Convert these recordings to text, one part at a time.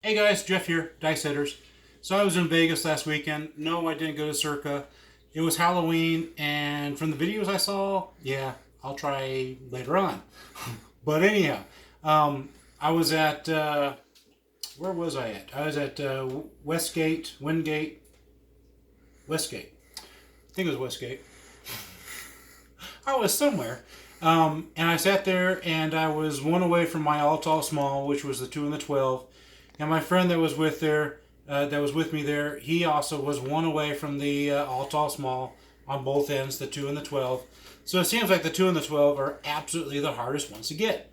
Hey guys, Jeff here, Dice Hitters. So I was in Vegas last weekend. No, I didn't go to Circa. It was Halloween, and from the videos I saw, yeah, I'll try later on. But anyhow, I was at, where was I at? I was at Westgate, Wingate, Westgate. I think it was Westgate. I was somewhere. And I sat there, and I was one away from my all tall small, which was the 2 and the 12. And my friend that was with me there, he also was one away from the all tall small on both ends, the 2 and the 12. So it seems like the 2 and the 12 are absolutely the hardest ones to get.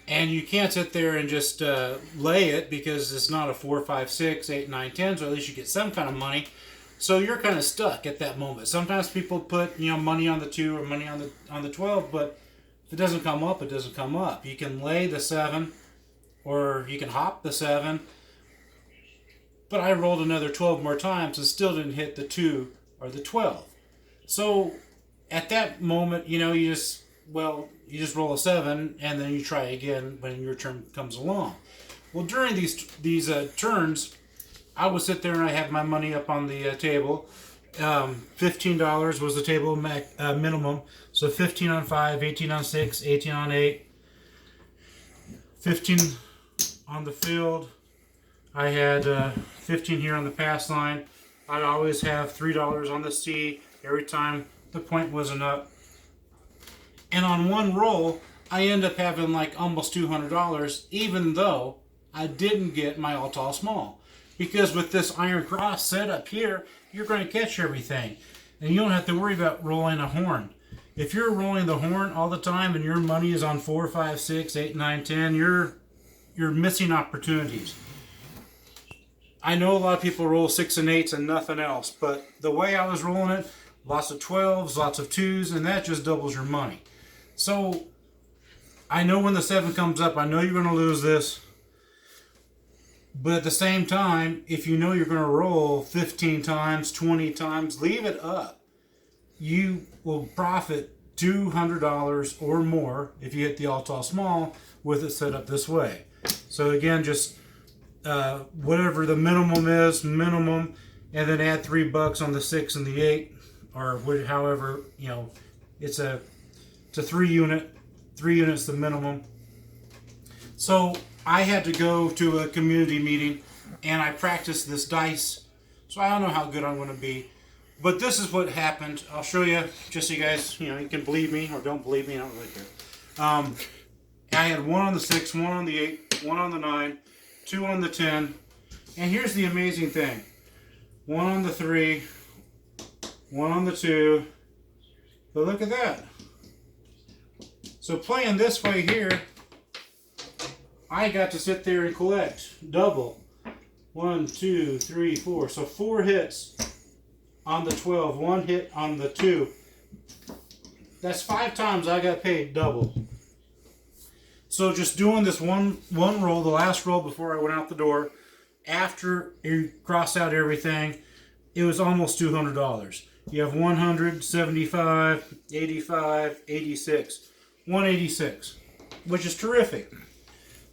And you can't sit there and just lay it because it's not a 4, 5, 6, 8, 9, 10. So at least you get some kind of money. So you're kind of stuck at that moment. Sometimes people put money on the 2 or money on the 12, but if it doesn't come up, it doesn't come up. You can lay the 7 or you can hop the 7. But I rolled another 12 more times and still didn't hit the 2 or the 12. So at that moment, you just roll a 7 and then you try again when your turn comes along. Well, during these turns, I would sit there and I have my money up on the table. $15 was the table minimum. So 15 on 5, 18 on 6, 18 on 8, 15 on the field. I had 15 here on the pass line. I'd always have $3 on the C every time the point wasn't up. And on one roll, I end up having like almost $200, even though I didn't get my all tall small. Because with this iron cross set up here, you're going to catch everything. And you don't have to worry about rolling a horn. If you're rolling the horn all the time and your money is on 4, 5, 6, 8, 9, 10, you're missing opportunities. I know a lot of people roll 6 and 8s and nothing else, but the way I was rolling it, lots of 12s, lots of 2s, and that just doubles your money. So I know when the 7 comes up, I know you're going to lose this. But at the same time, if you know you're going to roll 15 times, 20 times, leave it up. You will profit $200 or more if you hit the all tall small with it set up this way. So again, just whatever the minimum is, and then add $3 on the 6 and the 8, or however, it's a 3 unit. 3 units the minimum. So I had to go to a community meeting and I practiced this dice. So I don't know how good I'm going to be. But this is what happened. I'll show you just so you guys, you can believe me or don't believe me. I don't really care. I had 1 on the 6, 1 on the 8, 1 on the 9, 2 on the 10. And here's the amazing thing. 1 on the 3, 1 on the 2. But look at that. So playing this way here, I got to sit there and collect double. 1, 2, 3, 4. So 4 hits on the 12, 1 hit on the 2. That's 5 times I got paid double. So just doing this one roll, the last roll before I went out the door, after you cross out everything, it was almost $200. You have 100, 75, 85, 86. 186, which is terrific.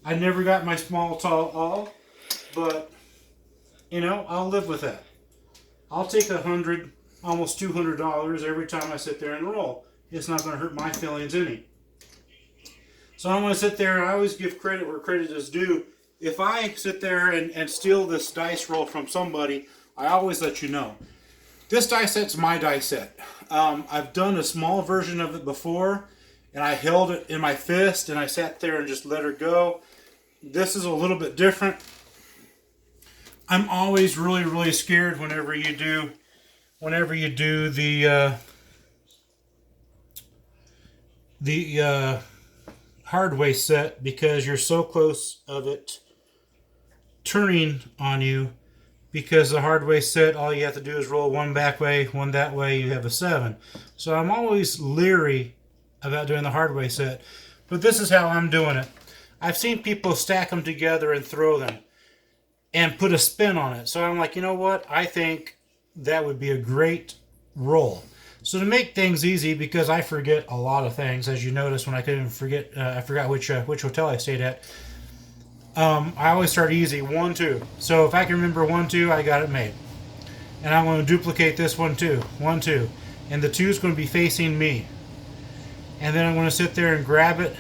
I never got my small, tall, all, but, I'll live with that. I'll take $100, almost $200 every time I sit there and roll. It's not going to hurt my feelings any. So I'm going to sit there, I always give credit where credit is due. If I sit there and steal this dice roll from somebody, I always let you know. This dice set's my dice set. I've done a small version of it before, and I held it in my fist, and I sat there and just let her go. This is a little bit different. I'm always really, really scared whenever you do the hard way set, because you're so close of it turning on you. Because the hard way set, all you have to do is roll 1 back way, 1 that way, you have a 7. So I'm always leery about doing the hard way set. But this is how I'm doing it. I've seen people stack them together and throw them and put a spin on it. So I'm like, you know what? I think that would be a great roll. So to make things easy, because I forget a lot of things, as you notice when I couldn't forget, I forgot which hotel I stayed at. I always start easy, 1, 2. So if I can remember 1, 2, I got it made. And I'm going to duplicate this one too, 1, 2. And the 2 is going to be facing me. And then I'm going to sit there and grab it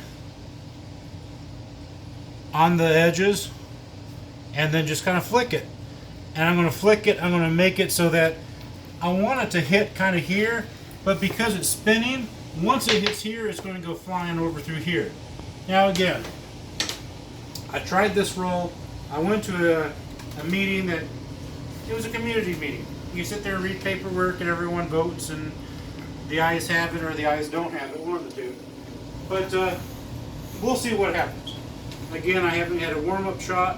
on the edges and then just kind of flick it. And I'm going to flick it, I'm going to make it so that I want it to hit kind of here, but because it's spinning, once it hits here, it's going to go flying over through here. Now again, I tried this roll. I went to a meeting that, it was a community meeting. You sit there and read paperwork and everyone votes and the ayes have it or the ayes don't have it, one of the two. But we'll see what happens. Again, I haven't had a warm-up shot.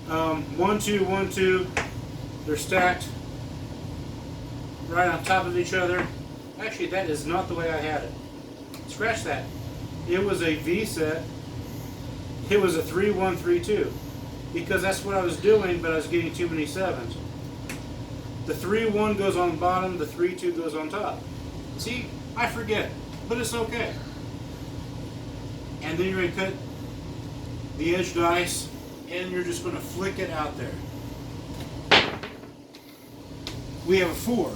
1, 2, 1, 2. They're stacked right on top of each other. Actually, that is not the way I had it. Scratch that. It was a V set. It was a 3, 1, 3, 2. Because that's what I was doing, but I was getting too many 7s. The 3, 1 goes on the bottom, the 3, 2 goes on top. See, I forget, but it's okay. And then you're going to cut the edge dice, and you're just going to flick it out there. We have a 4.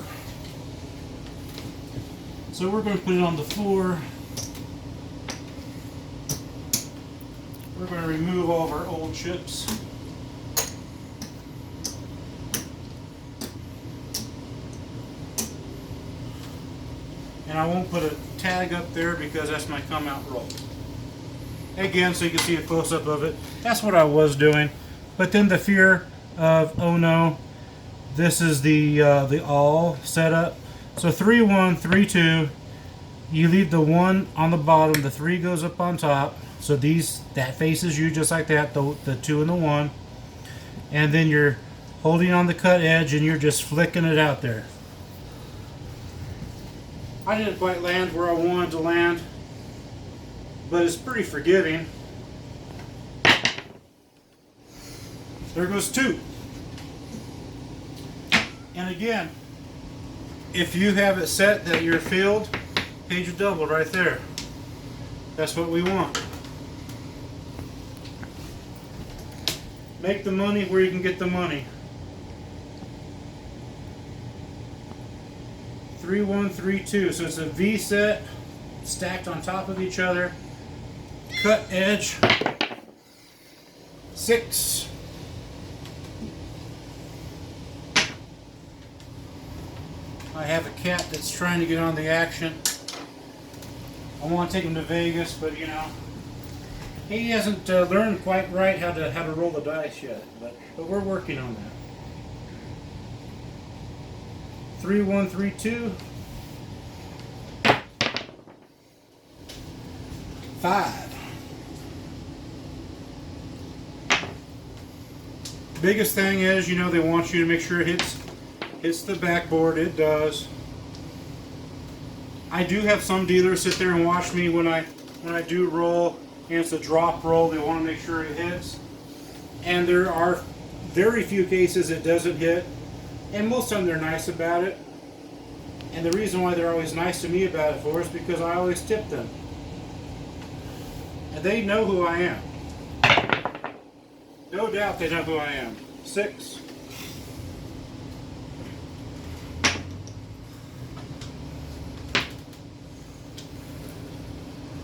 So we're going to put it on the 4. We're going to remove all of our old chips. And I won't put a tag up there because that's my come out roll. Again, so you can see a close-up of it. That's what I was doing. But then the fear of, oh no, this is the all setup. So 3, 1, 3, 2. You leave the 1 on the bottom, the 3 goes up on top. So that faces you just like that, the 2 and the 1. And then you're holding on the cut edge and you're just flicking it out there. I didn't quite land where I wanted to land, but it's pretty forgiving. There goes 2. And again, if you have it set that you're filled, page a double right there. That's what we want. Make the money where you can get the money. 3, 1, 3, 2. So it's a V set stacked on top of each other. Cut edge. 6. I have a cat that's trying to get on the action. I want to take him to Vegas, but you know, he hasn't learned quite right how to roll the dice yet. But we're working on that. 3, 1, 3, 2. 5. Biggest thing is, you know, they want you to make sure it hits the backboard. It does. I do have some dealers sit there and watch me when I do roll, and it's a drop roll. They want to make sure it hits, and there are very few cases it doesn't hit. And most of them they're nice about it. And the reason why they're always nice to me about it for is because I always tip them. And they know who I am. No doubt they know who I am. 6.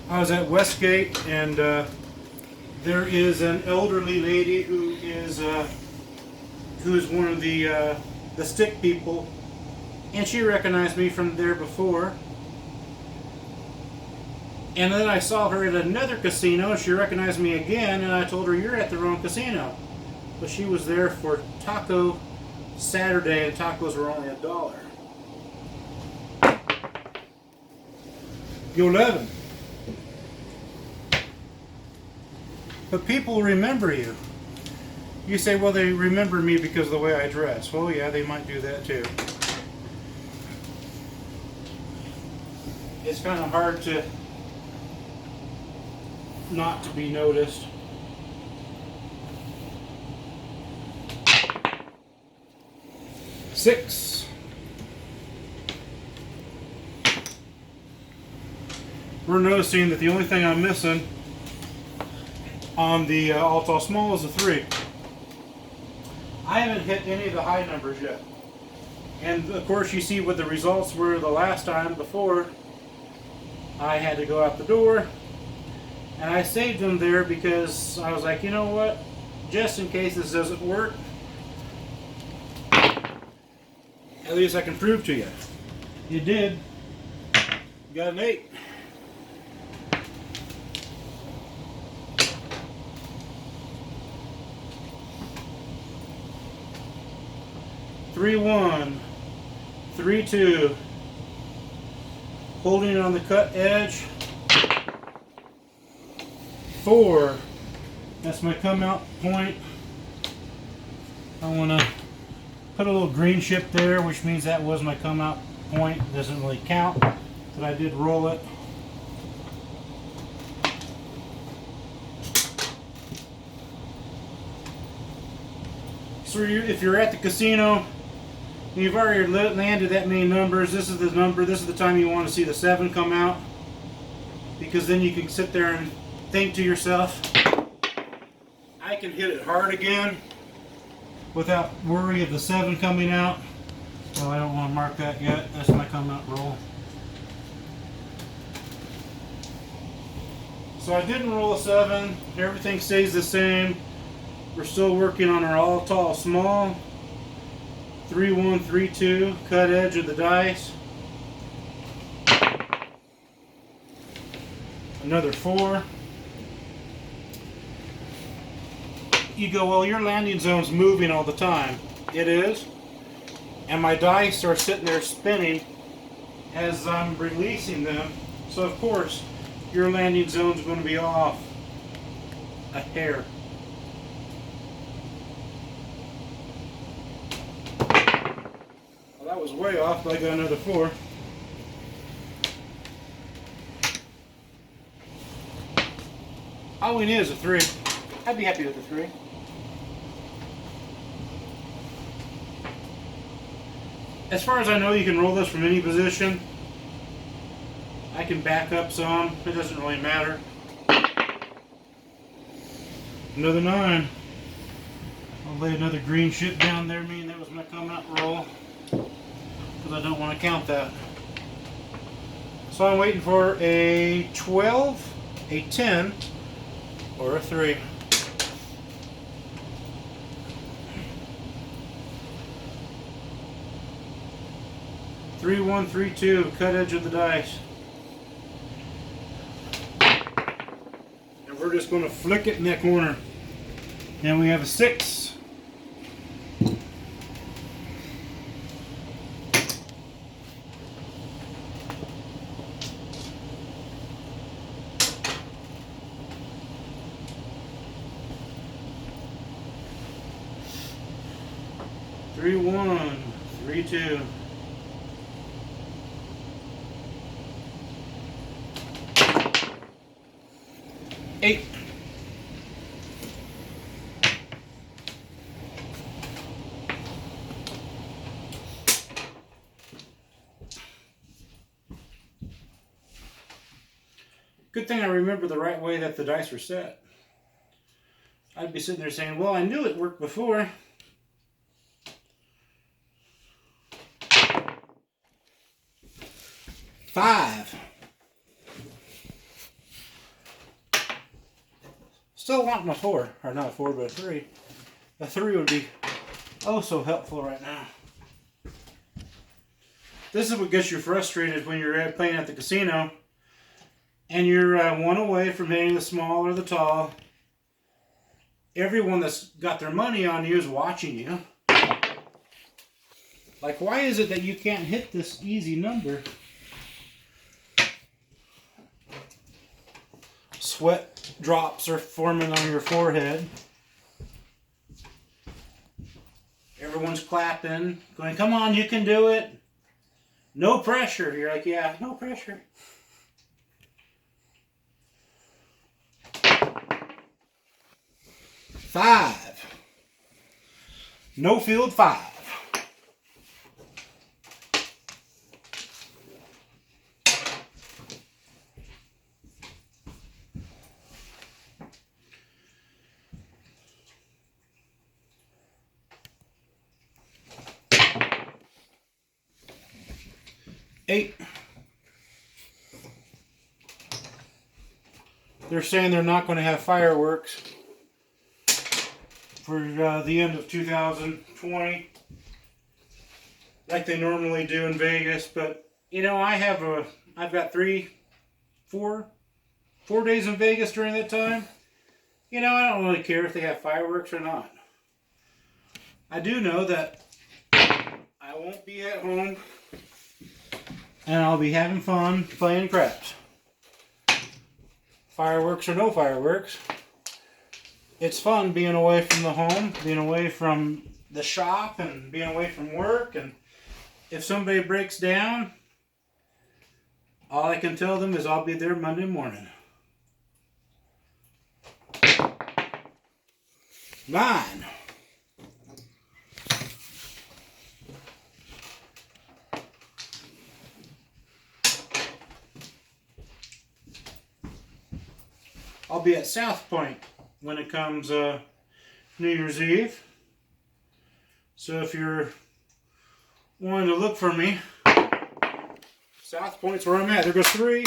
I was at Westgate, and there is an elderly lady who is one of the stick people, and she recognized me from there before. And then I saw her at another casino, and she recognized me again, and I told her, "You're at the wrong casino." But she was there for Taco Saturday, and tacos were only $1. 11. But people remember you. You say, well, they remember me because of the way I dress. Well, yeah, they might do that too. It's kind of hard to not to be noticed. Six. We're noticing that the only thing I'm missing On the all tall small is a 3. I haven't hit any of the high numbers yet. And of course you see what the results were the last time before I had to go out the door. And I saved them there because I was like, you know what? Just in case this doesn't work, at least I can prove to you. You did. You got an 8. Three, 1, 3, 2, holding it on the cut edge. 4, that's my come out point. I want to put a little green chip there, which means that was my come out point. It doesn't really count, but I did roll it. So if you're at the casino, you've already landed that many numbers, this is the number, this is the time you want to see the 7 come out, because then you can sit there and think to yourself, I can hit it hard again without worry of the 7 coming out. Well, I don't want to mark that yet. That's my come out roll. So I didn't roll a 7. Everything stays the same. We're still working on our all tall small. 3, 1, 3, 2, cut edge of the dice. Another 4. You go, well, your landing zone's moving all the time. It is. And my dice are sitting there spinning as I'm releasing them. So of course, your landing zone's going to be off a hair. That was way off, but I got another 4. All we need is a 3. I'd be happy with a 3. As far as I know, you can roll this from any position. I can back up some. It doesn't really matter. Another 9. I'll lay another green chip down there, meaning that was my come out roll. Because I don't want to count that. So I'm waiting for a 12, a 10, or a 3. Three, 1, 3, 2, cut edge of the dice. And we're just going to flick it in that corner. And we have a 6. Three, 1, 3, 2. 8. Good thing I remember the right way that the dice were set. I'd be sitting there saying, well, I knew it worked before. Five. Still wanting a 4, or not a 4, but a 3. A 3 would be oh so helpful right now. This is what gets you frustrated when you're playing at the casino and you're 1 away from hitting the small or the tall. Everyone that's got their money on you is watching you. Like, why is it that you can't hit this easy number? Sweat drops are forming on your forehead. Everyone's clapping, going, come on, you can do it. No pressure. You're like, yeah, no pressure. Five. No field 5. 8. They're saying they're not going to have fireworks for the end of 2020 like they normally do in Vegas. But you know, I've got 4 days in Vegas during that time. You know, I don't really care if they have fireworks or not. I do know that I won't be at home and I'll be having fun playing craps. Fireworks or no fireworks, it's fun being away from the home, being away from the shop, and being away from work. And if somebody breaks down, all I can tell them is I'll be there Monday morning. 9. I'll be at South Point when it comes New Year's Eve. So if you're wanting to look for me, South Point's where I'm at. There goes 3.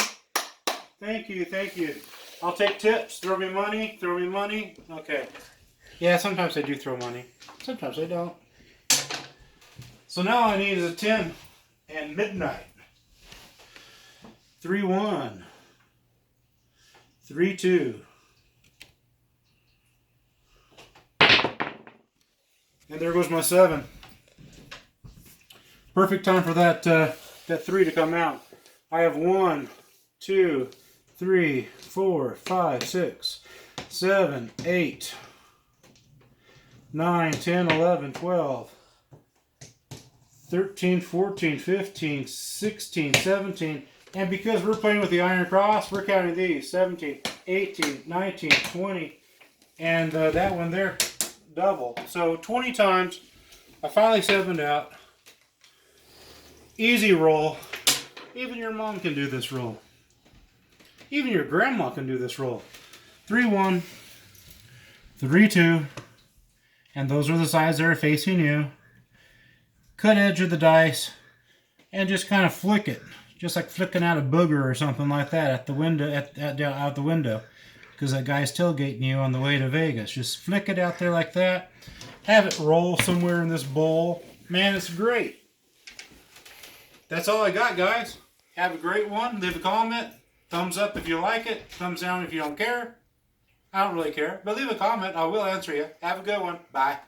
Thank you, thank you. I'll take tips. Throw me money. Throw me money. Okay. Yeah, sometimes I do throw money. Sometimes I don't. So now I need is a 10 and midnight. 3-1. 3-2. And there goes my 7. Perfect time for that 3 to come out. I have 1, 2, 3, 4, 5, 6, 7, 8, 9, 10, 11, 12, 13, 14, 15, 16, 17. And because we're playing with the Iron Cross, we're counting these. 17, 18, 19, 20. And that one there, double. So 20 times. I finally 7'd out. Easy roll. Even your mom can do this roll. Even your grandma can do this roll. 3-1. 3-2. And those are the sides that are facing you. Cut edge of the dice. And just kind of flick it. Just like flicking out a booger or something like that at the window, out the window, because that guy's tailgating you on the way to Vegas. Just flick it out there like that. Have it roll somewhere in this bowl. Man, it's great. That's all I got, guys. Have a great one. Leave a comment. Thumbs up if you like it. Thumbs down if you don't care. I don't really care, but leave a comment. I will answer you. Have a good one. Bye.